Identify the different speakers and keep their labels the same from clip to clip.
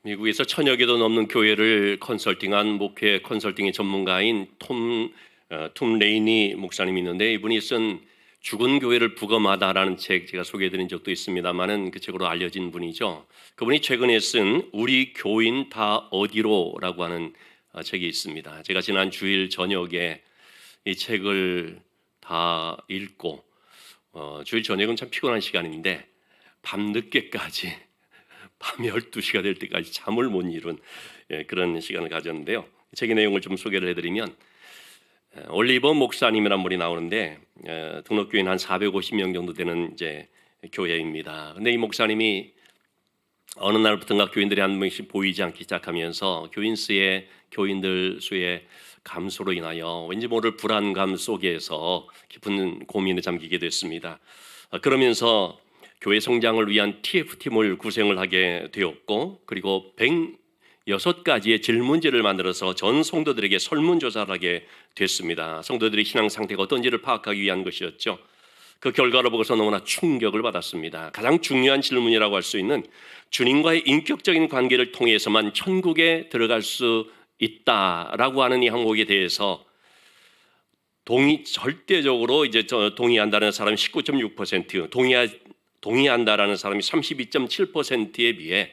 Speaker 1: 미국에서 1000여 개도 넘는 교회를 컨설팅한 목회 컨설팅의 전문가인 톰 레이니 목사님이 있는데, 이분이 쓴 죽은 교회를 부검하다라는 책 제가 소개해드린 적도 있습니다만은 그 책으로 알려진 분이죠. 그분이 최근에 쓴 우리 교인 다 어디로라고 하는 책이 있습니다. 제가 지난 주일 저녁에 이 책을 다 읽고 주일 저녁은 참 피곤한 시간인데 밤늦게까지 밤 12시가 될 때까지 잠을 못 이룬 그런 시간을 가졌는데요. 책의 내용을 좀 소개를 해드리면, 올리버 목사님이라는 분이 나오는데 등록교인 한 450명 정도 되는 이제 교회입니다. 근데 이 목사님이 어느 날부터인가 교인들이 한 명씩 보이지 않기 시작하면서 교인들 수의 감소로 인하여 왠지 모를 불안감 속에서 깊은 고민에 잠기게 됐습니다. 그러면서 교회 성장을 위한 TF팀을 구성을 하게 되었고, 그리고 106가지의 질문지를 만들어서 전 성도들에게 설문조사를 하게 됐습니다. 성도들의 신앙 상태가 어떤지를 파악하기 위한 것이었죠. 그 결과를 보고서 너무나 충격을 받았습니다. 가장 중요한 질문이라고 할 수 있는 주님과의 인격적인 관계를 통해서만 천국에 들어갈 수 있다라고 하는 이 항목에 대해서 절대적으로 이제 동의한다는 사람이 19.6%, 동의한다라는 사람이 32.7%에 비해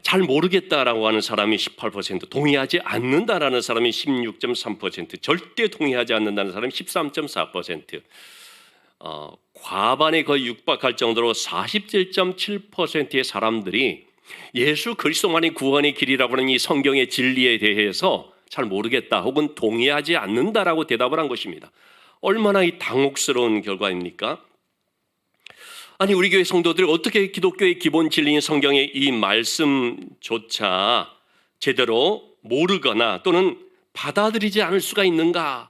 Speaker 1: 잘 모르겠다라고 하는 사람이 18%, 동의하지 않는다라는 사람이 16.3%, 절대 동의하지 않는다는 사람이 13.4%, 과반에 거의 육박할 정도로 47.7%의 사람들이 예수 그리스도만이 구원의 길이라고 하는 이 성경의 진리에 대해서 잘 모르겠다 혹은 동의하지 않는다라고 대답을 한 것입니다. 얼마나 이 당혹스러운 결과입니까? 아니, 우리 교회 성도들이 어떻게 기독교의 기본 진리인 성경의 이 말씀조차 제대로 모르거나 또는 받아들이지 않을 수가 있는가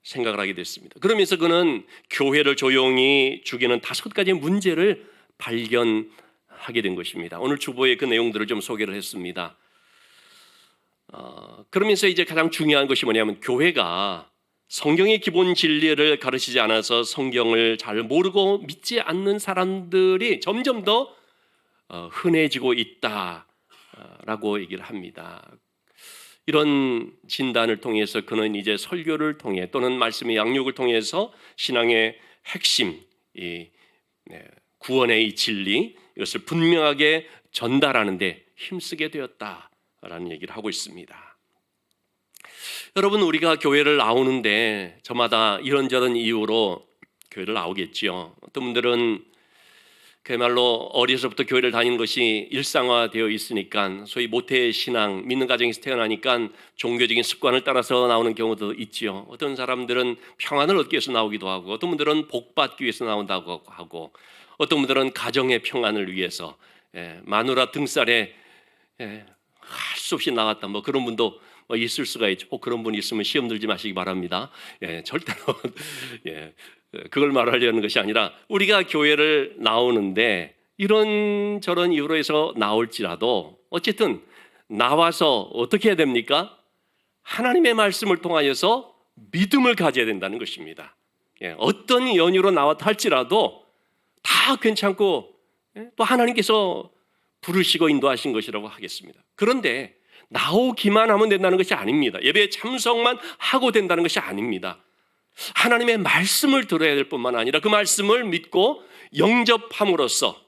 Speaker 1: 생각을 하게 됐습니다. 그러면서 그는 교회를 조용히 죽이는 5가지의 문제를 발견하게 된 것입니다. 오늘 주보에 그 내용들을 좀 소개를 했습니다. 그러면서 이제 가장 중요한 것이 뭐냐면, 교회가 성경의 기본 진리를 가르치지 않아서 성경을 잘 모르고 믿지 않는 사람들이 점점 더 흔해지고 있다라고 얘기를 합니다. 이런 진단을 통해서 그는 이제 설교를 통해 또는 말씀의 양육을 통해서 신앙의 핵심, 구원의 이 진리, 이것을 분명하게 전달하는 데 힘쓰게 되었다라는 얘기를 하고 있습니다. 여러분, 우리가 교회를 나오는데 저마다 이런저런 이유로 교회를 나오겠지요. 어떤 분들은 그야말로 어려서부터 교회를 다니는 것이 일상화되어 있으니까 소위 모태 신앙, 믿는 가정에서 태어나니까 종교적인 습관을 따라서 나오는 경우도 있지요. 어떤 사람들은 평안을 얻기 위해서 나오기도 하고, 어떤 분들은 복받기 위해서 나온다고 하고, 어떤 분들은 가정의 평안을 위해서 마누라 등살에 할 수 없이 나갔다, 뭐 그런 분도 있을 수가 있죠. 그런 분이 있으면 시험 들지 마시기 바랍니다. 절대로 그걸 말하려는 것이 아니라, 우리가 교회를 나오는데 이런저런 이유로 해서 나올지라도 어쨌든 나와서 어떻게 해야 됩니까? 하나님의 말씀을 통하여서 믿음을 가져야 된다는 것입니다. 어떤 연유로 나왔다 할지라도 다 괜찮고 또 하나님께서 부르시고 인도하신 것이라고 하겠습니다. 그런데 나오기만 하면 된다는 것이 아닙니다. 예배에 참석만 하고 된다는 것이 아닙니다. 하나님의 말씀을 들어야 될 뿐만 아니라 그 말씀을 믿고 영접함으로써,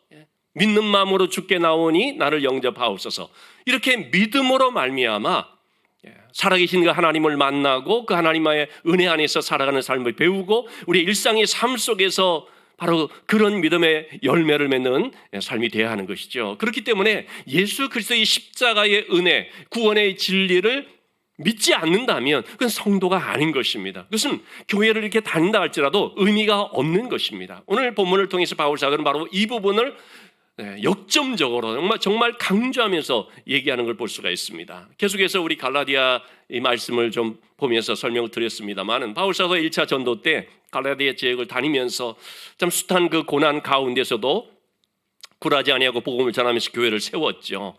Speaker 1: 믿는 마음으로 주께 나오니 나를 영접하옵소서, 이렇게 믿음으로 말미암아 살아계신 그 하나님을 만나고 그 하나님의 은혜 안에서 살아가는 삶을 배우고 우리의 일상의 삶 속에서 바로 그런 믿음의 열매를 맺는 삶이 되어야 하는 것이죠. 그렇기 때문에 예수 그리스도의 십자가의 은혜, 구원의 진리를 믿지 않는다면 그건 성도가 아닌 것입니다. 그것은 교회를 이렇게 다닌다 할지라도 의미가 없는 것입니다. 오늘 본문을 통해서 바울 사도는 바로 이 부분을 역점적으로 정말 강조하면서 얘기하는 걸 볼 수가 있습니다. 계속해서 우리 갈라디아 이 말씀을 좀 보면서 설명을 드렸습니다만, 바울 사도 1차 전도 때 갈라디아 지역을 다니면서 참 숱한 그 고난 가운데서도 굴하지 아니하고 복음을 전하면서 교회를 세웠죠.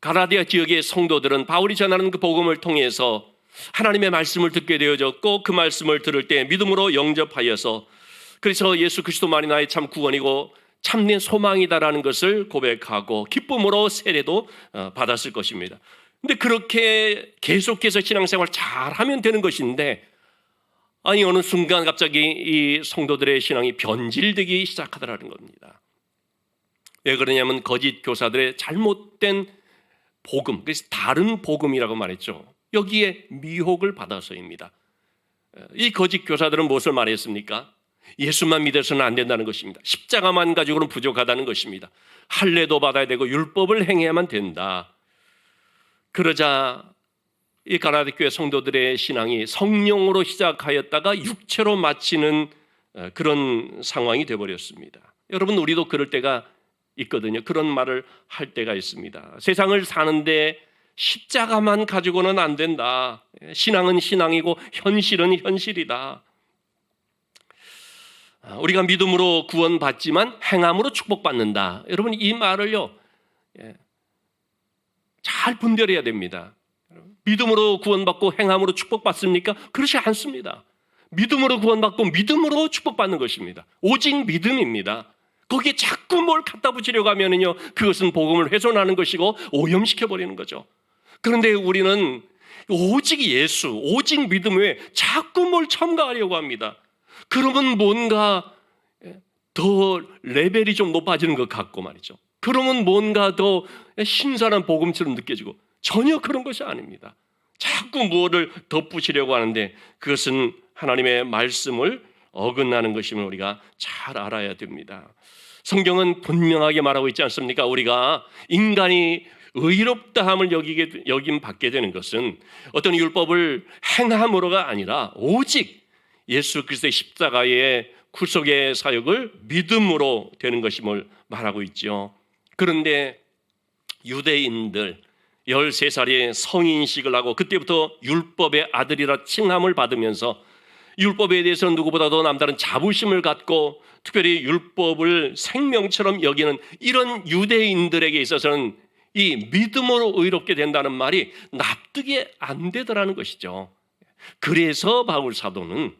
Speaker 1: 갈라디아 지역의 성도들은 바울이 전하는 그 복음을 통해서 하나님의 말씀을 듣게 되어졌고, 그 말씀을 들을 때 믿음으로 영접하여서, 그래서 예수 그리스도만이 나의 참 구원이고 참된 소망이다라는 것을 고백하고 기쁨으로 세례도 받았을 것입니다. 근데 그렇게 계속해서 신앙생활 잘하면 되는 것인데, 아니 어느 순간 갑자기 이 성도들의 신앙이 변질되기 시작하더라는 겁니다. 왜 그러냐면 거짓 교사들의 잘못된 복음, 그래서 다른 복음이라고 말했죠. 여기에 미혹을 받아서입니다. 이 거짓 교사들은 무엇을 말했습니까? 예수만 믿어서는 안 된다는 것입니다. 십자가만 가지고는 부족하다는 것입니다. 할례도 받아야 되고 율법을 행해야만 된다. 그러자 이 가나데 교회 성도들의 신앙이 성령으로 시작하였다가 육체로 마치는 그런 상황이 되어버렸습니다. 여러분, 우리도 그럴 때가 있거든요. 그런 말을 할 때가 있습니다. 세상을 사는데 십자가만 가지고는 안 된다. 신앙은 신앙이고 현실은 현실이다. 우리가 믿음으로 구원받지만 행함으로 축복받는다. 여러분, 이 말을요 잘 분별해야 됩니다. 믿음으로 구원받고 행함으로 축복받습니까? 그렇지 않습니다. 믿음으로 구원받고 믿음으로 축복받는 것입니다. 오직 믿음입니다. 거기에 자꾸 뭘 갖다 붙이려고 하면은요, 그것은 복음을 훼손하는 것이고 오염시켜버리는 거죠. 그런데 우리는 오직 예수, 오직 믿음 외에 자꾸 뭘 첨가하려고 합니다. 그러면 뭔가 더 레벨이 좀 높아지는 것 같고 말이죠. 그러면 뭔가 더 신선한 복음처럼 느껴지고, 전혀 그런 것이 아닙니다. 자꾸 무엇을 덧붙이려고 하는데 그것은 하나님의 말씀을 어긋나는 것임을 우리가 잘 알아야 됩니다. 성경은 분명하게 말하고 있지 않습니까? 우리가 인간이 의롭다함을 여김 받게 되는 것은 어떤 율법을 행함으로가 아니라 오직 예수 그리스도의 십자가의 구속의 사역을 믿음으로 되는 것임을 말하고 있죠. 그런데 유대인들 13살에 성인식을 하고 그때부터 율법의 아들이라 칭함을 받으면서 율법에 대해서 누구보다도 남다른 자부심을 갖고 특별히 율법을 생명처럼 여기는 이런 유대인들에게 있어서는 이 믿음으로 의롭게 된다는 말이 납득이 안 되더라는 것이죠. 그래서 바울 사도는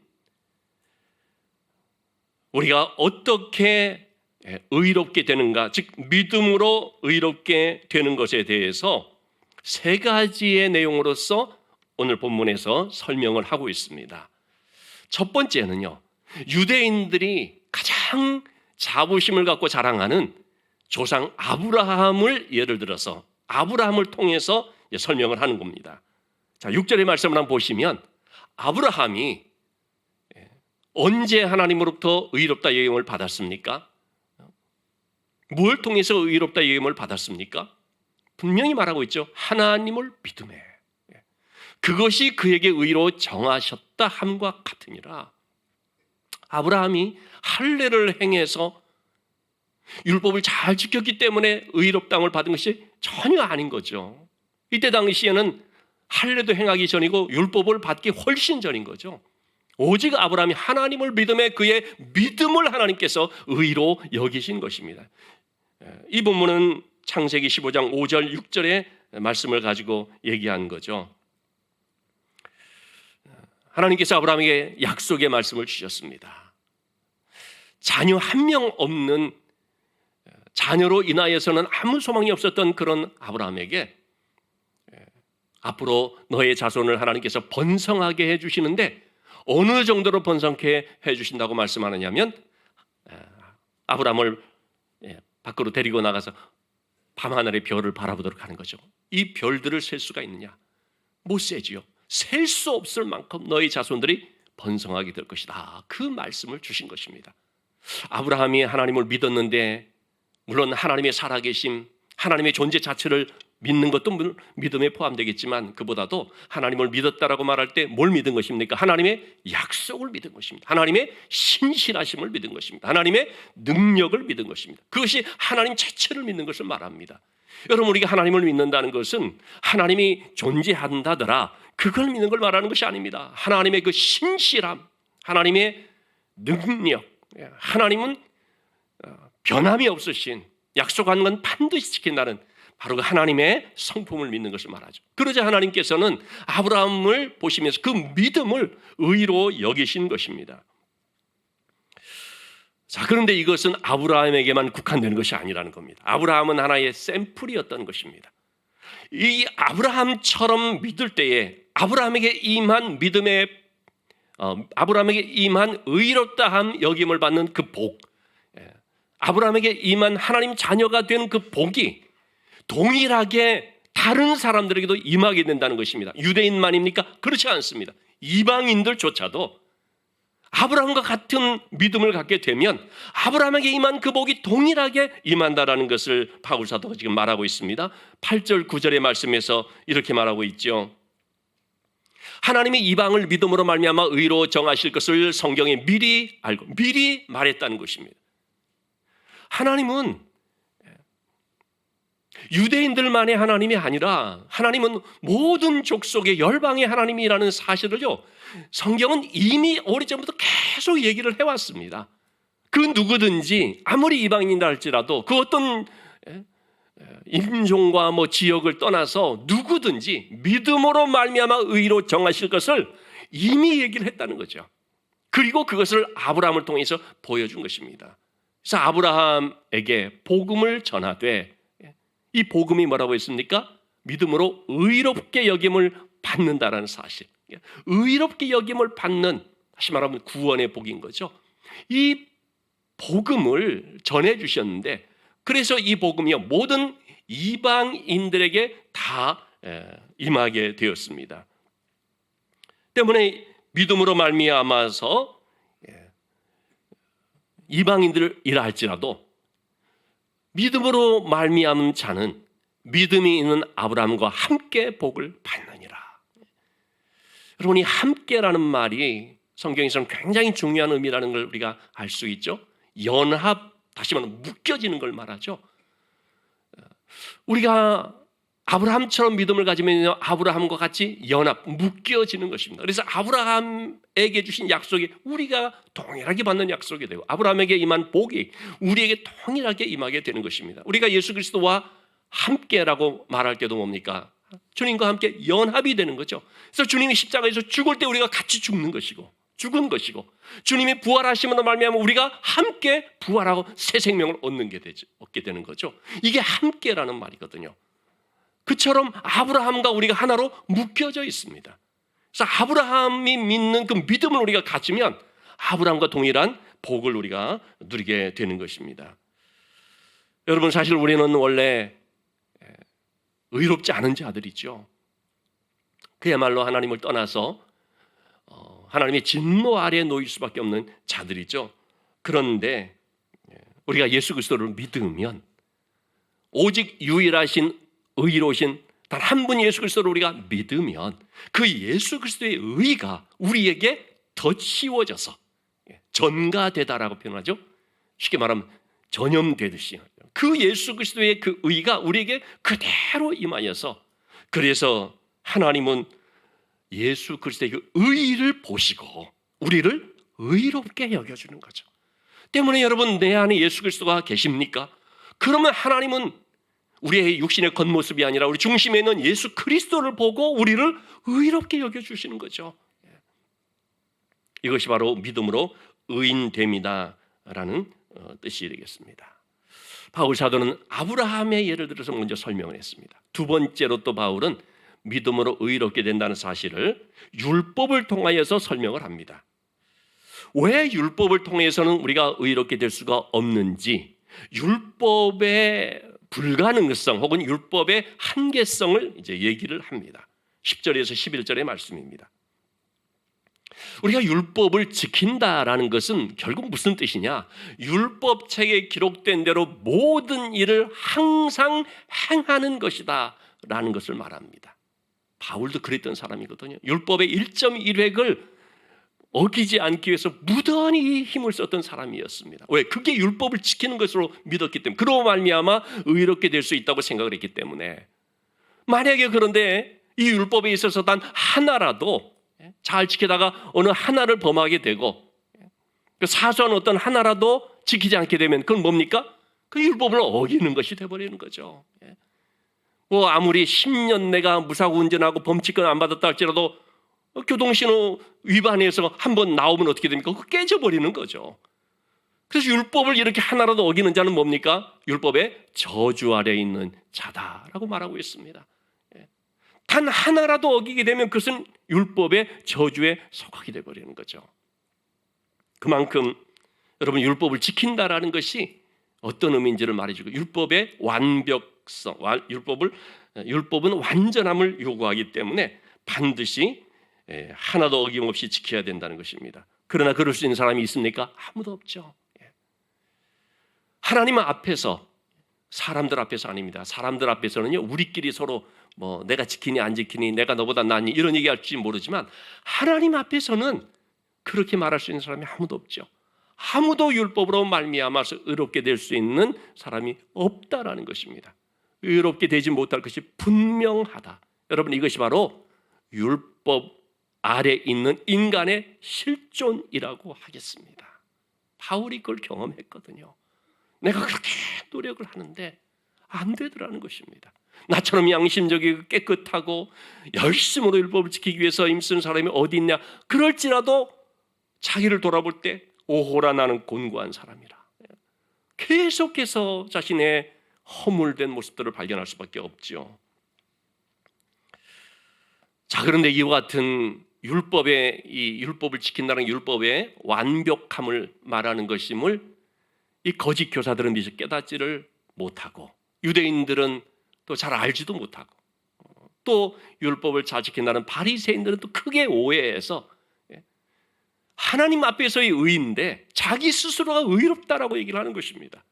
Speaker 1: 우리가 어떻게 의롭게 되는가, 즉 믿음으로 의롭게 되는 것에 대해서 세 가지의 내용으로서 오늘 본문에서 설명을 하고 있습니다. 첫 번째는요, 유대인들이 가장 자부심을 갖고 자랑하는 조상 아브라함을 예를 들어서 아브라함을 통해서 설명을 하는 겁니다. 자, 6절의 말씀을 한번 보시면 아브라함이 언제 하나님으로부터 의롭다 여김을 받았습니까? 뭘 통해서 의롭다 여김을 받았습니까? 분명히 말하고 있죠. 하나님을 믿음에 그것이 그에게 의로 정하셨다 함과 같으니라. 아브라함이 할례를 행해서 율법을 잘 지켰기 때문에 의롭다함을 받은 것이 전혀 아닌 거죠. 이때 당시에는 할례도 행하기 전이고 율법을 받기 훨씬 전인 거죠. 오직 아브라함이 하나님을 믿음에 그의 믿음을 하나님께서 의로 여기신 것입니다. 이 본문은 창세기 15장 5절 6절의 말씀을 가지고 얘기한 거죠. 하나님께서 아브라함에게 약속의 말씀을 주셨습니다. 자녀 한 명 없는, 자녀로 인하여서는 아무 소망이 없었던 그런 아브라함에게 앞으로 너의 자손을 하나님께서 번성하게 해주시는데 어느 정도로 번성케 해주신다고 말씀하느냐면 아브라함을 밖으로 데리고 나가서 밤하늘의 별을 바라보도록 하는 거죠. 이 별들을 셀 수가 있느냐? 못 세지요. 셀 수 없을 만큼 너희 자손들이 번성하게 될 것이다. 그 말씀을 주신 것입니다. 아브라함이 하나님을 믿었는데 물론 하나님의 살아계심, 하나님의 존재 자체를 믿는 것도 믿음에 포함되겠지만 그보다도 하나님을 믿었다라고 말할 때 뭘 믿은 것입니까? 하나님의 약속을 믿은 것입니다. 하나님의 신실하심을 믿은 것입니다. 하나님의 능력을 믿은 것입니다. 그것이 하나님 자체를 믿는 것을 말합니다. 여러분, 우리가 하나님을 믿는다는 것은 하나님이 존재한다더라 그걸 믿는 걸 말하는 것이 아닙니다. 하나님의 그 신실함, 하나님의 능력, 하나님은 변함이 없으신, 약속한 건 반드시 지킨다는 바로 그 하나님의 성품을 믿는 것을 말하죠. 그러자 하나님께서는 아브라함을 보시면서 그 믿음을 의로 여기신 것입니다. 자, 그런데 이것은 아브라함에게만 국한되는 것이 아니라는 겁니다. 아브라함은 하나의 샘플이었던 것입니다. 이 아브라함처럼 믿을 때에 아브라함에게 임한 아브라함에게 임한 의롭다함 여김을 받는 그 복, 아브라함에게 임한 하나님 자녀가 된 그 복이 동일하게 다른 사람들에게도 임하게 된다는 것입니다. 유대인만입니까? 그렇지 않습니다. 이방인들조차도 아브라함과 같은 믿음을 갖게 되면 아브라함에게 임한 그 복이 동일하게 임한다라는 것을 바울 사도가 지금 말하고 있습니다. 8절 9절의 말씀에서 이렇게 말하고 있죠. 하나님이 이방을 믿음으로 말미암아 의로 정하실 것을 성경에 미리 알고 미리 말했다는 것입니다. 하나님은 유대인들만의 하나님이 아니라 하나님은 모든 족속의 열방의 하나님이라는 사실을요, 성경은 이미 오래전부터 계속 얘기를 해왔습니다. 그 누구든지 아무리 이방인이라 할지라도 그 어떤 인종과 지역을 떠나서 누구든지 믿음으로 말미암아 의로 정하실 것을 이미 얘기를 했다는 거죠. 그리고 그것을 아브라함을 통해서 보여준 것입니다. 그래서 아브라함에게 복음을 전하되, 이 복음이 뭐라고 했습니까? 믿음으로 의롭게 여김을 받는다라는 사실. 의롭게 여김을 받는, 다시 말하면 구원의 복인 거죠. 이 복음을 전해 주셨는데, 그래서 이 복음이 모든 이방인들에게 다 임하게 되었습니다. 때문에 믿음으로 말미암아서 이방인들이라 할지라도 믿음으로 말미암은 자는 믿음이 있는 아브라함과 함께 복을 받느니라. 여러분, 이 함께라는 말이 성경에서는 굉장히 중요한 의미라는 걸 우리가 알 수 있죠. 연합, 다시 말하면 묶여지는 걸 말하죠. 우리가 아브라함처럼 믿음을 가지면 아브라함과 같이 연합, 묶여지는 것입니다. 그래서 아브라함에게 주신 약속이 우리가 동일하게 받는 약속이 되고, 아브라함에게 임한 복이 우리에게 동일하게 임하게 되는 것입니다. 우리가 예수 그리스도와 함께라고 말할 때도 뭡니까? 주님과 함께 연합이 되는 거죠. 그래서 주님이 십자가에서 죽을 때 우리가 같이 죽는 것이고, 죽은 것이고, 주님이 부활하심으로 말미암아 우리가 함께 부활하고 새 생명을 얻게 되는 거죠. 이게 함께라는 말이거든요. 그처럼 아브라함과 우리가 하나로 묶여져 있습니다. 그래서 아브라함이 믿는 그 믿음을 우리가 가지면 아브라함과 동일한 복을 우리가 누리게 되는 것입니다. 여러분, 사실 우리는 원래 의롭지 않은 자들이죠. 그야말로 하나님을 떠나서 하나님의 진노 아래에 놓일 수밖에 없는 자들이죠. 그런데 우리가 예수 그리스도를 믿으면 오직 유일하신 의로우신 단 한 분 예수 그리스도를 우리가 믿으면 그 예수 그리스도의 의가 우리에게 더 씌워져서 전가되다라고 표현하죠. 쉽게 말하면 전염되듯이 그 예수 그리스도의 그 의가 우리에게 그대로 임하여서, 그래서 하나님은 예수 그리스도의 그 의를 보시고 우리를 의롭게 여겨주는 거죠. 때문에 여러분, 내 안에 예수 그리스도가 계십니까? 그러면 하나님은 우리의 육신의 겉모습이 아니라 우리 중심에 있는 예수 그리스도를 보고 우리를 의롭게 여겨주시는 거죠. 이것이 바로 믿음으로 의인됨이다라는 뜻이 되겠습니다. 바울 사도는 아브라함의 예를 들어서 먼저 설명을 했습니다. 두 번째로 또 바울은 믿음으로 의롭게 된다는 사실을 율법을 통하여서 설명을 합니다. 왜 율법을 통해서는 우리가 의롭게 될 수가 없는지, 율법의 불가능성 혹은 율법의 한계성을 이제 얘기를 합니다. 10절에서 11절의 말씀입니다. 우리가 율법을 지킨다라는 것은 결국 무슨 뜻이냐? 율법책에 기록된 대로 모든 일을 항상 행하는 것이다 라는 것을 말합니다. 바울도 그랬던 사람이거든요. 율법의 1.1획을 어기지 않기 위해서 무던히 힘을 썼던 사람이었습니다. 왜? 그게 율법을 지키는 것으로 믿었기 때문에, 그로 말미암아 의롭게 될 수 있다고 생각을 했기 때문에, 만약에 그런데 이 율법에 있어서 단 하나라도 잘 지키다가 어느 하나를 범하게 되고 사소한 어떤 하나라도 지키지 않게 되면 그건 뭡니까? 그 율법을 어기는 것이 돼버리는 거죠. 아무리 10년 내가 무사고 운전하고 범칙금 안 받았다 할지라도 교통신호 위반해서 한번 나오면 어떻게 됩니까? 그거 깨져버리는 거죠. 그래서 율법을 이렇게 하나라도 어기는 자는 뭡니까? 율법의 저주 아래에 있는 자다라고 말하고 있습니다. 단 하나라도 어기게 되면 그것은 율법의 저주에 속하게 되어버리는 거죠. 그만큼 여러분, 율법을 지킨다라는 것이 어떤 의미인지를 말해주고, 율법의 완벽성, 율법은 완전함을 요구하기 때문에 반드시 하나도 어김없이 지켜야 된다는 것입니다. 그러나 그럴 수 있는 사람이 있습니까? 아무도 없죠. 하나님 앞에서, 사람들 앞에서 아닙니다. 사람들 앞에서는요, 우리끼리 서로 뭐 내가 지키니 안 지키니, 내가 너보다 낫니, 이런 얘기할지 모르지만 하나님 앞에서는 그렇게 말할 수 있는 사람이 아무도 없죠. 아무도 율법으로 말미암아서 의롭게 될 수 있는 사람이 없다라는 것입니다. 의롭게 되지 못할 것이 분명하다. 여러분, 이것이 바로 율법 아래 있는 인간의 실존이라고 하겠습니다. 바울이 그걸 경험했거든요. 내가 그렇게 노력을 하는데 안 되더라는 것입니다. 나처럼 양심적이고 깨끗하고 열심으로 율법을 지키기 위해서 힘쓰는 사람이 어디 있냐? 그럴지라도 자기를 돌아볼 때 오호라 나는 곤고한 사람이라. 계속해서 자신의 허물된 모습들을 발견할 수밖에 없죠. 자, 그런데 이와 같은 율법을 지킨다는 율법의 완벽함을 말하는 것임을 이 거짓 교사들은 미처 깨닫지를 못하고, 유대인들은 또 잘 알지도 못하고, 또 율법을 잘 지킨다는 바리새인들은 또 크게 오해해서 하나님 앞에서의 의인데 자기 스스로가 의롭다라고 얘기를 하는 것입니다.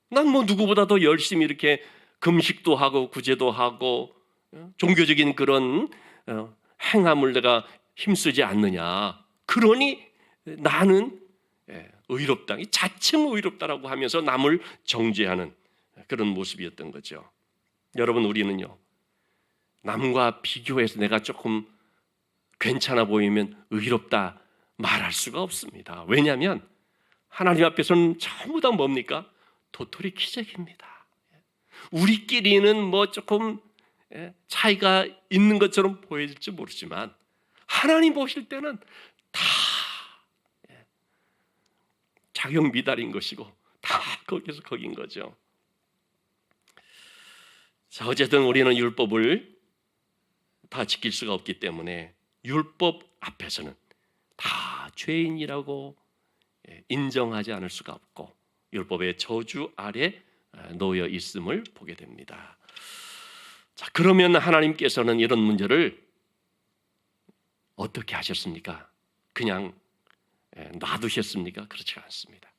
Speaker 1: 난 뭐 누구보다 더 열심히 이렇게 금식도 하고 구제도 하고 종교적인 그런 행함을 내가 힘쓰지 않느냐, 그러니 나는 의롭다, 자칭 의롭다라고 하면서 남을 정죄하는 그런 모습이었던 거죠. 여러분, 우리는요, 남과 비교해서 내가 조금 괜찮아 보이면 의롭다 말할 수가 없습니다. 왜냐하면 하나님 앞에서는 전부 다 뭡니까? 도토리 키재기입니다. 우리끼리는 뭐 조금 차이가 있는 것처럼 보일지 모르지만 하나님 보실 때는 다 자격 미달인 것이고 다 거기서 거긴 거죠. 자, 어쨌든 우리는 율법을 다 지킬 수가 없기 때문에 율법 앞에서는 다 죄인이라고 인정하지 않을 수가 없고 율법의 저주 아래 놓여 있음을 보게 됩니다. 자, 그러면 하나님께서는 이런 문제를 어떻게 하셨습니까? 그냥 놔두셨습니까? 그렇지 않습니다.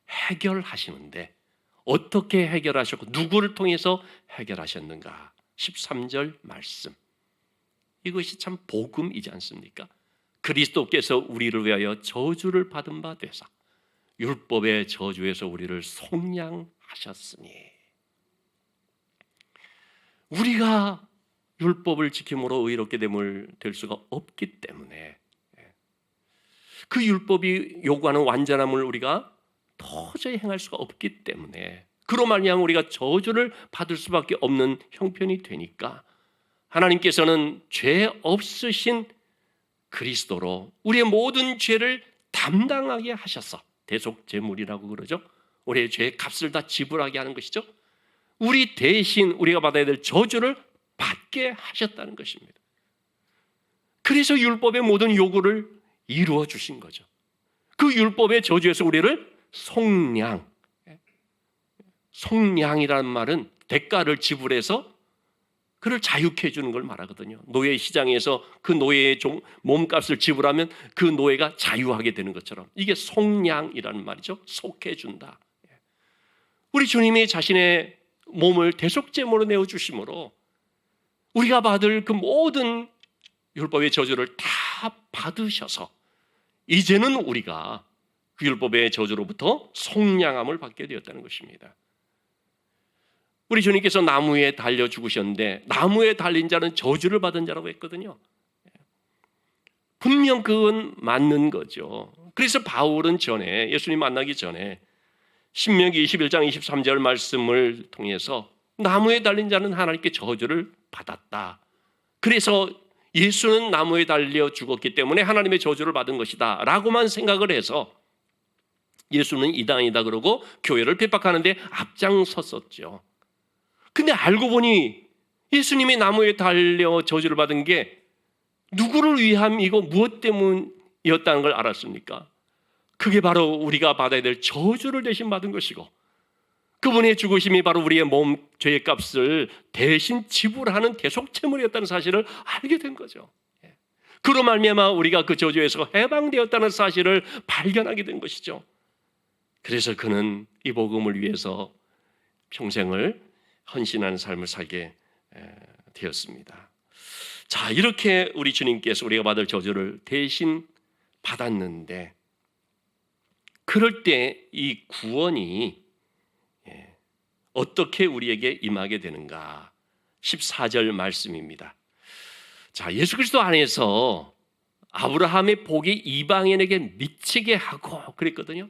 Speaker 1: 해결하시는데 어떻게 해결하셨고 누구를 통해서 해결하셨는가? 13절 말씀. 이것이 참 복음이지 않습니까? 그리스도께서 우리를 위하여 저주를 받은 바 되사 율법의 저주에서 우리를 속량하셨으니, 우리가 율법을 지킴으로 의롭게 될 수가 없기 때문에 그 율법이 요구하는 완전함을 우리가 도저히 행할 수가 없기 때문에 그로 말미암아 우리가 저주를 받을 수밖에 없는 형편이 되니까 하나님께서는 죄 없으신 그리스도로 우리의 모든 죄를 담당하게 하셔서, 대속제물이라고 그러죠. 우리의 죄의 값을 다 지불하게 하는 것이죠. 우리 대신 우리가 받아야 될 저주를 받게 하셨다는 것입니다. 그래서 율법의 모든 요구를 이루어 주신 거죠. 그 율법의 저주에서 우리를 속량이라는 말은 대가를 지불해서 그를 자유케 해주는 걸 말하거든요. 노예 시장에서 그 노예의 몸값을 지불하면 그 노예가 자유하게 되는 것처럼 이게 속량이라는 말이죠. 속해준다. 우리 주님이 자신의 몸을 대속제물로 내어주심으로 우리가 받을 그 모든 율법의 저주를 다 받으셔서 이제는 우리가 그 율법의 저주로부터 속량함을 받게 되었다는 것입니다. 우리 주님께서 나무에 달려 죽으셨는데 나무에 달린 자는 저주를 받은 자라고 했거든요. 분명 그건 맞는 거죠. 그래서 바울은 전에, 예수님 만나기 전에 신명기 21장 23절 말씀을 통해서 나무에 달린 자는 하나님께 저주를 받았다. 그래서 예수는 나무에 달려 죽었기 때문에 하나님의 저주를 받은 것이다 라고만 생각을 해서 예수는 이단이다 그러고 교회를 핍박하는데 앞장섰었죠. 근데 알고 보니 예수님이 나무에 달려 저주를 받은 게 누구를 위함이고 무엇 때문이었다는 걸 알았습니까? 그게 바로 우리가 받아야 될 저주를 대신 받은 것이고, 그분의 죽으심이 바로 우리의 몸 죄의 값을 대신 지불하는 대속제물이었다는 사실을 알게 된 거죠. 그로 말미암아 우리가 그 저주에서 해방되었다는 사실을 발견하게 된 것이죠. 그래서 그는 이 복음을 위해서 평생을 헌신하는 삶을 살게 되었습니다. 자, 이렇게 우리 주님께서 우리가 받을 저주를 대신 받았는데, 그럴 때 이 구원이 어떻게 우리에게 임하게 되는가? 14절 말씀입니다. 자, 예수 그리스도 안에서 아브라함의 복이 이방인에게 미치게 하고 그랬거든요.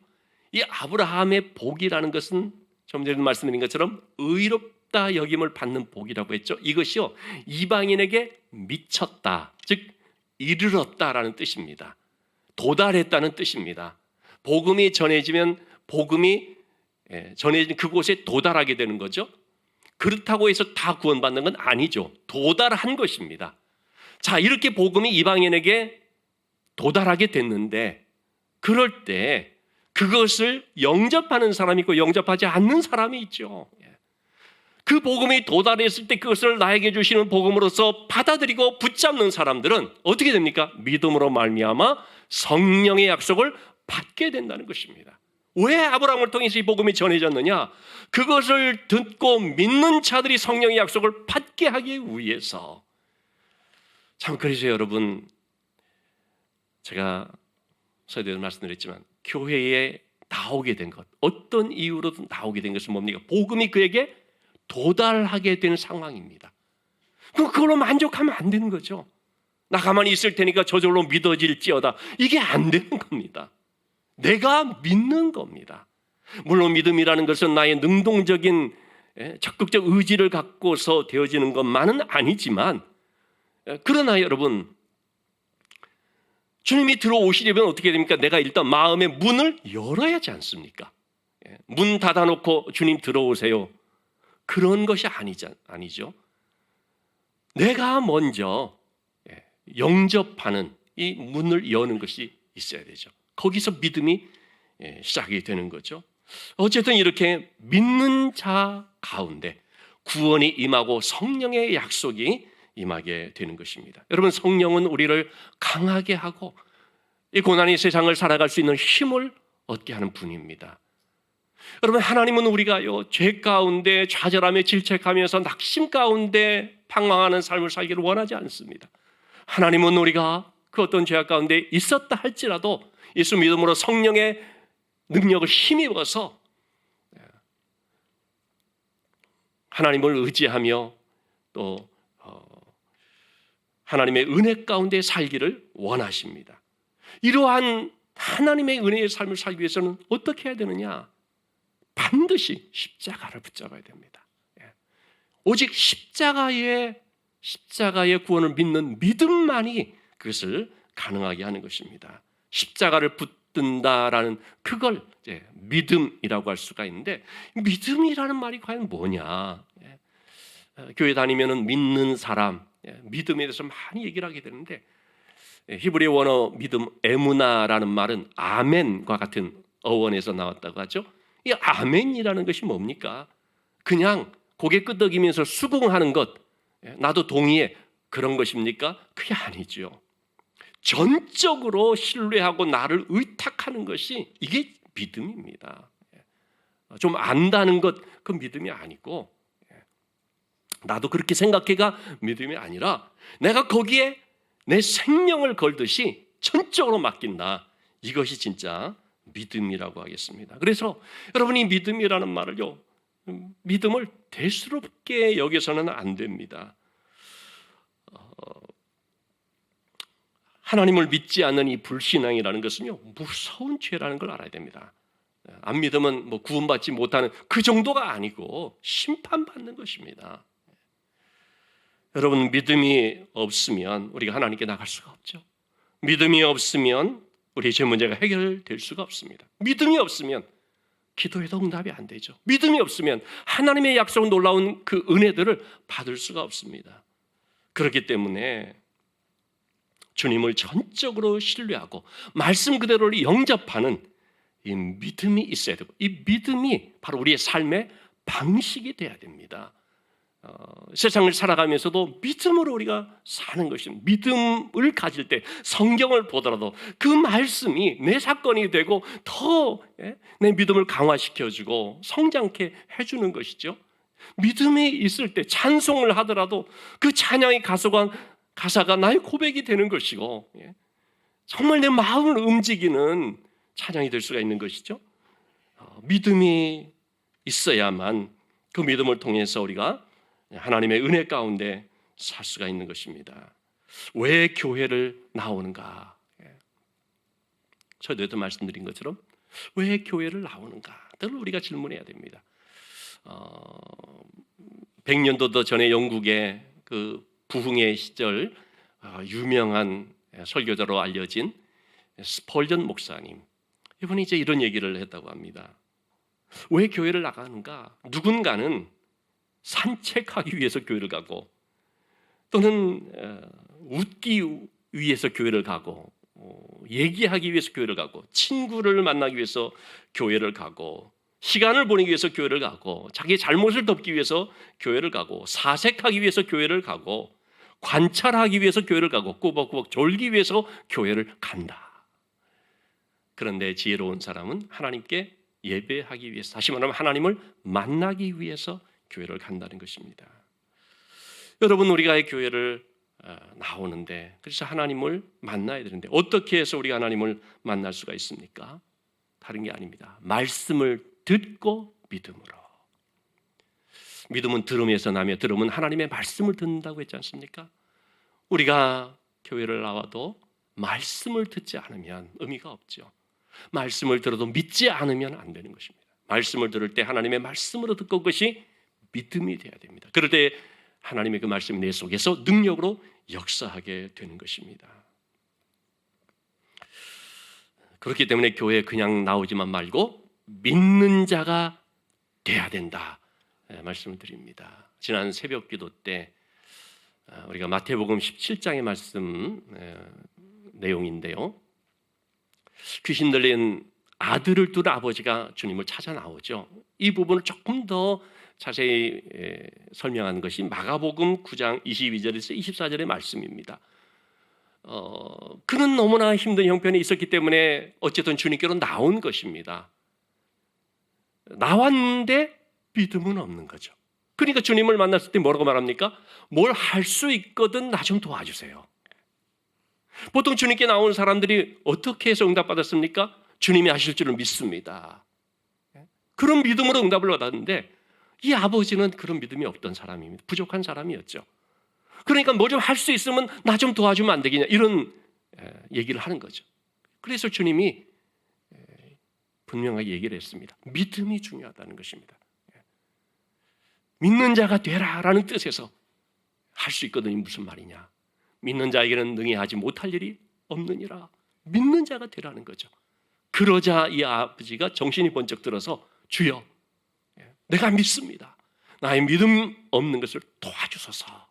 Speaker 1: 이 아브라함의 복이라는 것은 좀 전에 말씀드린 것처럼 의롭다 여김을 받는 복이라고 했죠. 이것이요, 이방인에게 미쳤다, 즉 이르렀다라는 뜻입니다. 도달했다는 뜻입니다. 복음이 전해지면 복음이 전해진 그곳에 도달하게 되는 거죠. 그렇다고 해서 다 구원받는 건 아니죠. 도달한 것입니다. 자, 이렇게 복음이 이방인에게 도달하게 됐는데, 그럴 때 그것을 영접하는 사람이 있고 영접하지 않는 사람이 있죠. 그 복음이 도달했을 때 그것을 나에게 주시는 복음으로서 받아들이고 붙잡는 사람들은 어떻게 됩니까? 믿음으로 말미암아 성령의 약속을 받게 된다는 것입니다. 왜 아브라함을 통해서 이 복음이 전해졌느냐? 그것을 듣고 믿는 자들이 성령의 약속을 받게 하기 위해서. 참, 그래서 여러분, 제가 서두에도 말씀드렸지만 교회에 나오게 된 것, 어떤 이유로든 나오게 된 것은 뭡니까? 복음이 그에게 도달하게 된 상황입니다. 그럼 그걸로 만족하면 안 되는 거죠. 나 가만히 있을 테니까 저절로 믿어질지어다. 이게 안 되는 겁니다. 내가 믿는 겁니다. 물론 믿음이라는 것은 나의 능동적인 적극적 의지를 갖고서 되어지는 것만은 아니지만, 그러나 여러분, 주님이 들어오시려면 어떻게 됩니까? 내가 일단 마음의 문을 열어야 하지 않습니까? 문 닫아놓고 주님 들어오세요, 그런 것이 아니죠. 내가 먼저 영접하는 이 문을 여는 것이 있어야 되죠. 거기서 믿음이 시작이 되는 거죠. 어쨌든 이렇게 믿는 자 가운데 구원이 임하고 성령의 약속이 임하게 되는 것입니다. 여러분, 성령은 우리를 강하게 하고 이 고난의 세상을 살아갈 수 있는 힘을 얻게 하는 분입니다. 여러분, 하나님은 우리가요, 죄 가운데 좌절하며 질책하면서 낙심 가운데 방황하는 삶을 살기를 원하지 않습니다. 하나님은 우리가 그 어떤 죄악 가운데 있었다 할지라도 예수 믿음으로 성령의 능력을 힘입어서 하나님을 의지하며 또 하나님의 은혜 가운데 살기를 원하십니다. 이러한 하나님의 은혜의 삶을 살기 위해서는 어떻게 해야 되느냐? 반드시 십자가를 붙잡아야 됩니다. 오직 십자가의 구원을 믿는 믿음만이 그것을 가능하게 하는 것입니다. 십자가를 붙든다라는 그걸 믿음이라고 할 수가 있는데, 믿음이라는 말이 과연 뭐냐? 교회 다니면은 믿는 사람, 믿음에 대해서 많이 얘기를 하게 되는데, 히브리 원어 믿음 에무나라는 말은 아멘과 같은 어원에서 나왔다고 하죠. 이 아멘이라는 것이 뭡니까? 그냥 고개 끄덕이면서 수긍하는 것, 나도 동의해, 그런 것입니까? 그게 아니죠. 전적으로 신뢰하고 나를 의탁하는 것이 이게 믿음입니다. 좀 안다는 것, 그 믿음이 아니고, 나도 그렇게 생각해가 믿음이 아니라 내가 거기에 내 생명을 걸듯이 전적으로 맡긴다. 이것이 진짜 믿음이라고 하겠습니다. 그래서 여러분이 믿음이라는 말을요, 믿음을 대수롭게 여겨서는 안 됩니다. 하나님을 믿지 않는 이 불신앙이라는 것은요, 무서운 죄라는 걸 알아야 됩니다. 안 믿으면 뭐 구원받지 못하는 그 정도가 아니고 심판받는 것입니다. 여러분, 믿음이 없으면 우리가 하나님께 나갈 수가 없죠. 믿음이 없으면 우리의 죄 문제가 해결될 수가 없습니다. 믿음이 없으면 기도해도 응답이 안 되죠. 믿음이 없으면 하나님의 약속 놀라운 그 은혜들을 받을 수가 없습니다. 그렇기 때문에 주님을 전적으로 신뢰하고 말씀 그대로를 영접하는 이 믿음이 있어야 되고, 이 믿음이 바로 우리의 삶의 방식이 돼야 됩니다. 세상을 살아가면서도 믿음으로 우리가 사는 것입니다. 믿음을 가질 때 성경을 보더라도 그 말씀이 내 사건이 되고 더 내 믿음을 강화시켜주고 성장케 해주는 것이죠. 믿음이 있을 때 찬송을 하더라도 그 찬양의 가사가 나의 고백이 되는 것이고, 정말 내 마음을 움직이는 찬양이 될 수가 있는 것이죠. 믿음이 있어야만 그 믿음을 통해서 우리가 하나님의 은혜 가운데 살 수가 있는 것입니다. 왜 교회를 나오는가? 저에도 말씀드린 것처럼 왜 교회를 나오는가? 늘 우리가 질문해야 됩니다. 100년도 더 전에 영국의 그 부흥의 시절 유명한 설교자로 알려진 스펄전 목사님, 이분이 이제 이런 얘기를 했다고 합니다. 왜 교회를 나가는가? 누군가는 산책하기 위해서 교회를 가고, 또는 웃기 위해서 교회를 가고, 얘기하기 위해서 교회를 가고, 친구를 만나기 위해서 교회를 가고, 시간을 보내기 위해서 교회를 가고, 자기 잘못을 덮기 위해서 교회를 가고, 사색하기 위해서 교회를 가고, 관찰하기 위해서 교회를 가고, 꾸벅꾸벅 졸기 위해서 교회를 간다. 그런데 지혜로운 사람은 하나님께 예배하기 위해서, 다시 말하면 하나님을 만나기 위해서 교회를 간다는 것입니다. 여러분, 우리가 교회를 나오는데, 그래서 하나님을 만나야 되는데 어떻게 해서 우리가 하나님을 만날 수가 있습니까? 다른 게 아닙니다. 말씀을 듣고 믿음으로. 믿음은 들음에서 나며 들음은 하나님의 말씀을 듣는다고 했지 않습니까? 우리가 교회를 나와도 말씀을 듣지 않으면 의미가 없죠. 말씀을 들어도 믿지 않으면 안 되는 것입니다. 말씀을 들을 때 하나님의 말씀으로 듣고 그것이 믿음이 돼야 됩니다. 그럴 때 하나님의 그 말씀이 내 속에서 능력으로 역사하게 되는 것입니다. 그렇기 때문에 교회에 그냥 나오지만 말고 믿는 자가 돼야 된다, 말씀을 드립니다. 지난 새벽 기도 때 우리가 마태복음 17장의 말씀 내용인데요, 귀신 들린 아들을 둔 아버지가 주님을 찾아 나오죠. 이 부분을 조금 더 자세히 설명하는 것이 마가복음 9장 22절에서 24절의 말씀입니다. 그는 너무나 힘든 형편이 있었기 때문에 어쨌든 주님께로 나온 것입니다. 나왔는데 믿음은 없는 거죠. 그러니까 주님을 만났을 때 뭐라고 말합니까? 뭘 할 수 있거든 나 좀 도와주세요. 보통 주님께 나오는 사람들이 어떻게 해서 응답받았습니까? 주님이 하실 줄을 믿습니다. 그런 믿음으로 응답을 받았는데 이 아버지는 그런 믿음이 없던 사람입니다. 부족한 사람이었죠. 그러니까 뭐 좀 할 수 있으면 나 좀 도와주면 안 되겠냐, 이런 얘기를 하는 거죠. 그래서 주님이 분명하게 얘기를 했습니다. 믿음이 중요하다는 것입니다. 믿는 자가 되라라는 뜻에서 할 수 있거든요. 무슨 말이냐? 믿는 자에게는 능히 하지 못할 일이 없느니라. 믿는 자가 되라는 거죠. 그러자 이 아버지가 정신이 번쩍 들어서 주여, 내가 믿습니다. 나의 믿음 없는 것을 도와주소서.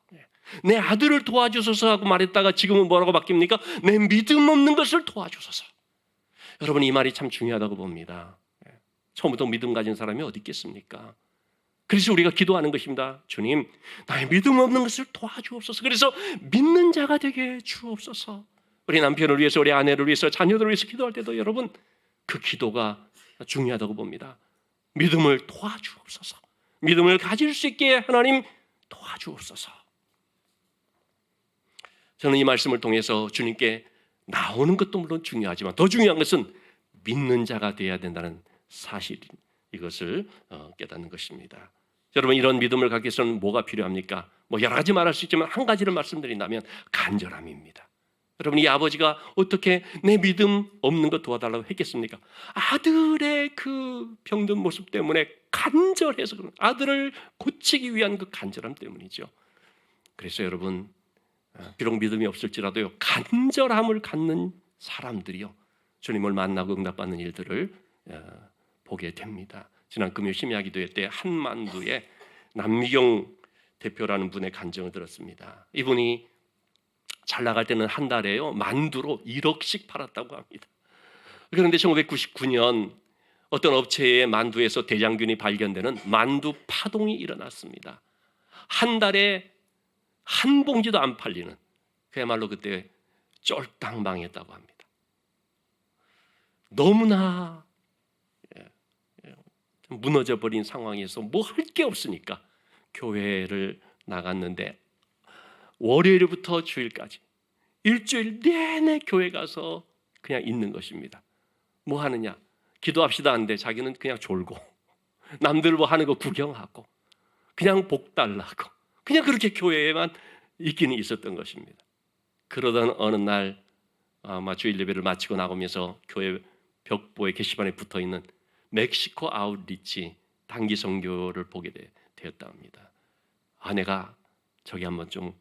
Speaker 1: 내 아들을 도와주소서 하고 말했다가 지금은 뭐라고 바뀝니까? 내 믿음 없는 것을 도와주소서. 여러분, 이 말이 참 중요하다고 봅니다. 처음부터 믿음 가진 사람이 어디 있겠습니까? 그래서 우리가 기도하는 것입니다. 주님, 나의 믿음 없는 것을 도와주옵소서. 그래서 믿는 자가 되게 주옵소서. 우리 남편을 위해서, 우리 아내를 위해서, 자녀들을 위해서 기도할 때도 여러분, 그 기도가 중요하다고 봅니다. 믿음을 도와주옵소서. 믿음을 가질 수 있게 하나님 도와주옵소서. 저는 이 말씀을 통해서 주님께 나오는 것도 물론 중요하지만 더 중요한 것은 믿는 자가 되어야 된다는 사실, 이것을 깨닫는 것입니다. 여러분, 이런 믿음을 갖기 위해서는 뭐가 필요합니까? 뭐 여러 가지 말할 수 있지만 한 가지를 말씀드린다면 간절함입니다. 여러분, 이 아버지가 어떻게 내 믿음 없는 것 도와달라고 했겠습니까? 아들의 그 병든 모습 때문에 간절해서, 그런 아들을 고치기 위한 그 간절함 때문이죠. 그래서 여러분, 비록 믿음이 없을지라도요, 간절함을 갖는 사람들이요, 주님을 만나고 응답받는 일들을 보게 됩니다. 지난 금요 심야기도회 때 한만두에 남미경 대표라는 분의 간증을 들었습니다. 이분이 잘 나갈 때는 한 달에요 만두로 1억씩 팔았다고 합니다. 그런데 1999년 어떤 업체의 만두에서 대장균이 발견되는 만두 파동이 일어났습니다. 한 달에 한 봉지도 안 팔리는, 그야말로 그때 쫄딱 망했다고 합니다. 너무나 무너져버린 상황에서 뭐 할 게 없으니까 교회를 나갔는데 월요일부터 주일까지 일주일 내내 교회 가서 그냥 있는 것입니다. 뭐 하느냐? 기도합시다 하는데 자기는 그냥 졸고, 남들 뭐 하는 거 구경하고, 그냥 복 달라고, 그냥 그렇게 교회에만 있기는 있었던 것입니다. 그러던 어느 날 아마 주일 예배를 마치고 나오면서 교회 벽보에 게시판에 붙어있는 멕시코 아웃리치 단기 선교를 보게 되었다 합니다. 아내가 저기 한번 좀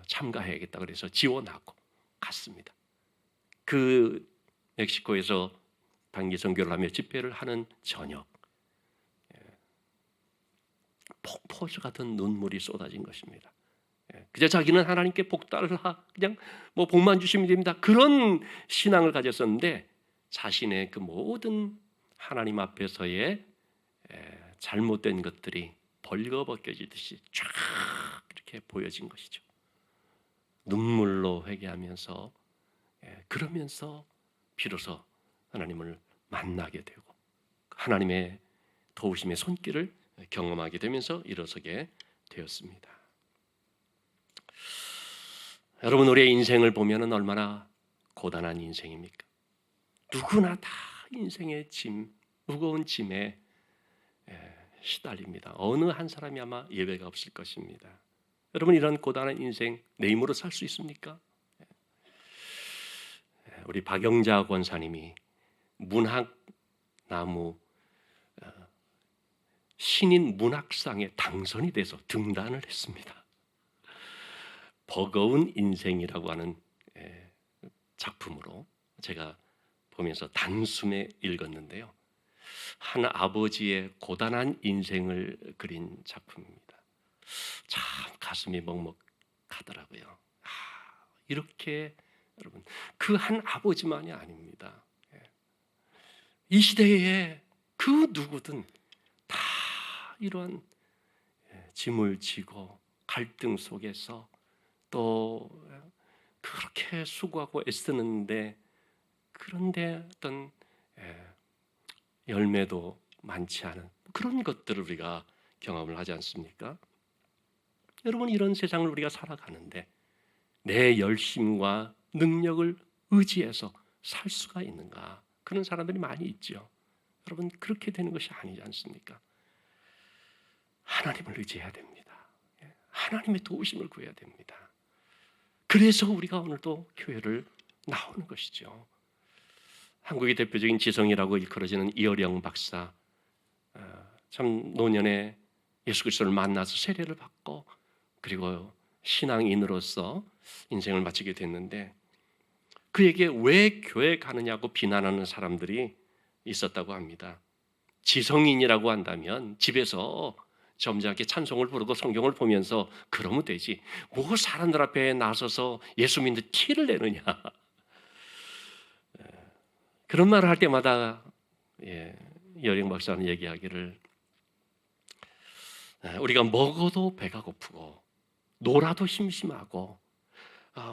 Speaker 1: 참가해야겠다 그래서 지원하고 갔습니다. 그 멕시코에서 단기 선교를 하며 집회를 하는 저녁, 폭포수 같은 눈물이 쏟아진 것입니다. 그저 자기는 하나님께 복 달라, 그냥 뭐 복만 주시면 됩니다, 그런 신앙을 가졌었는데 자신의 그 모든 하나님 앞에서의 잘못된 것들이 벌거벗겨지듯이 쫙 이렇게 보여진 것이죠. 눈물로 회개하면서 그러면서 비로소 하나님을 만나게 되고 하나님의 도우심의 손길을 경험하게 되면서 일어서게 되었습니다. 여러분, 우리의 인생을 보면 얼마나 고단한 인생입니까? 누구나 다 인생의 짐, 무거운 짐에 시달립니다. 어느 한 사람이 아마 예외가 없을 것입니다. 여러분, 이런 고단한 인생 내 힘으로 살 수 있습니까? 우리 박영자 권사님이 문학나무 신인 문학상에 당선이 돼서 등단을 했습니다. 버거운 인생이라고 하는 작품으로 제가 보면서 단숨에 읽었는데요. 한 아버지의 고단한 인생을 그린 작품입니다. 참 가슴이 먹먹하더라고요. 이렇게 여러분, 그 한 아버지만이 아닙니다. 이 시대에 그 누구든 다 이러한 짐을 지고 갈등 속에서 또 그렇게 수고하고 애쓰는데, 그런데 어떤 열매도 많지 않은 그런 것들을 우리가 경험을 하지 않습니까? 여러분, 이런 세상을 우리가 살아가는데 내 열심과 능력을 의지해서 살 수가 있는가? 그런 사람들이 많이 있죠. 여러분, 그렇게 되는 것이 아니지 않습니까? 하나님을 의지해야 됩니다. 하나님의 도우심을 구해야 됩니다. 그래서 우리가 오늘도 교회를 나오는 것이죠. 한국의 대표적인 지성이라고 일컬어지는 이어령 박사, 참 노년에 예수 그리스도를 만나서 세례를 받고 그리고 신앙인으로서 인생을 마치게 됐는데, 그에게 왜 교회 가느냐고 비난하는 사람들이 있었다고 합니다. 지성인이라고 한다면 집에서 점잖게 찬송을 부르고 성경을 보면서 그러면 되지, 뭐 사람들 앞에 나서서 예수 믿는 티를 내느냐. 그런 말을 할 때마다 이어령 박사는 얘기하기를, 우리가 먹어도 배가 고프고 놀아도 심심하고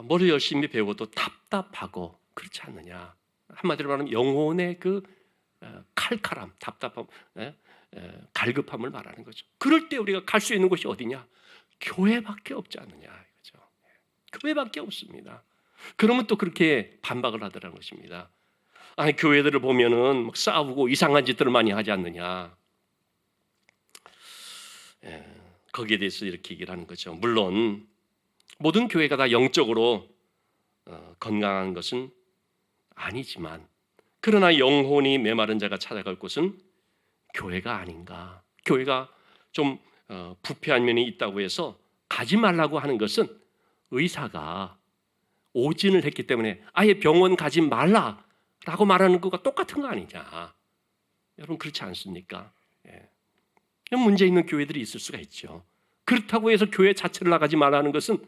Speaker 1: 뭘 열심히 배워도 답답하고 그렇지 않느냐. 한마디로 말하면 영혼의 그 칼칼함, 답답함, 갈급함을 말하는 거죠. 그럴 때 우리가 갈 수 있는 곳이 어디냐? 교회밖에 없지 않느냐 이거죠. 교회밖에 없습니다. 그러면 또 그렇게 반박을 하더라는 것입니다. 아니, 교회들을 보면은 막 싸우고 이상한 짓들을 많이 하지 않느냐. 거기에 대해서 이렇게 얘기를 하는 거죠. 물론 모든 교회가 다 영적으로 건강한 것은 아니지만, 그러나 영혼이 메마른 자가 찾아갈 곳은 교회가 아닌가. 교회가 좀 부패한 면이 있다고 해서 가지 말라고 하는 것은 의사가 오진을 했기 때문에 아예 병원 가지 말라 라고 말하는 것과 똑같은 거 아니냐. 여러분 그렇지 않습니까? 예. 문제 있는 교회들이 있을 수가 있죠. 그렇다고 해서 교회 자체를 나가지 말라는 것은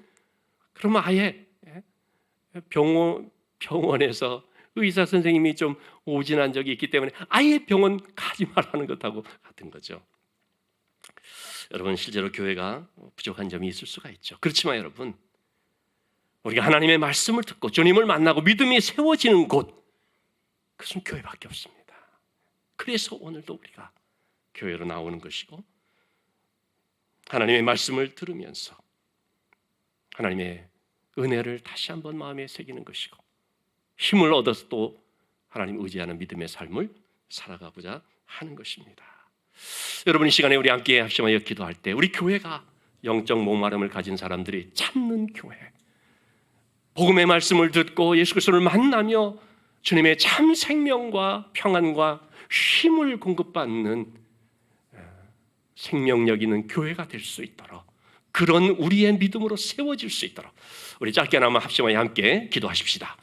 Speaker 1: 그러면 아예 병원에서 의사 선생님이 좀 오진한 적이 있기 때문에 아예 병원 가지 말라는 것하고 같은 거죠. 여러분 실제로 교회가 부족한 점이 있을 수가 있죠. 그렇지만 여러분 우리가 하나님의 말씀을 듣고 주님을 만나고 믿음이 세워지는 곳 그것은 교회밖에 없습니다. 그래서 오늘도 우리가 교회로 나오는 것이고 하나님의 말씀을 들으면서 하나님의 은혜를 다시 한번 마음에 새기는 것이고 힘을 얻어서 또 하나님 의지하는 믿음의 삶을 살아가고자 하는 것입니다. 여러분 이 시간에 우리 함께 합심하여 기도할 때 우리 교회가 영적 목마름을 가진 사람들이 찾는 교회, 복음의 말씀을 듣고 예수 그리스도를 만나며 주님의 참 생명과 평안과 힘을 공급받는 생명력 있는 교회가 될 수 있도록 그런 우리의 믿음으로 세워질 수 있도록 우리 짧게나마 합심하여 함께 기도하십시다.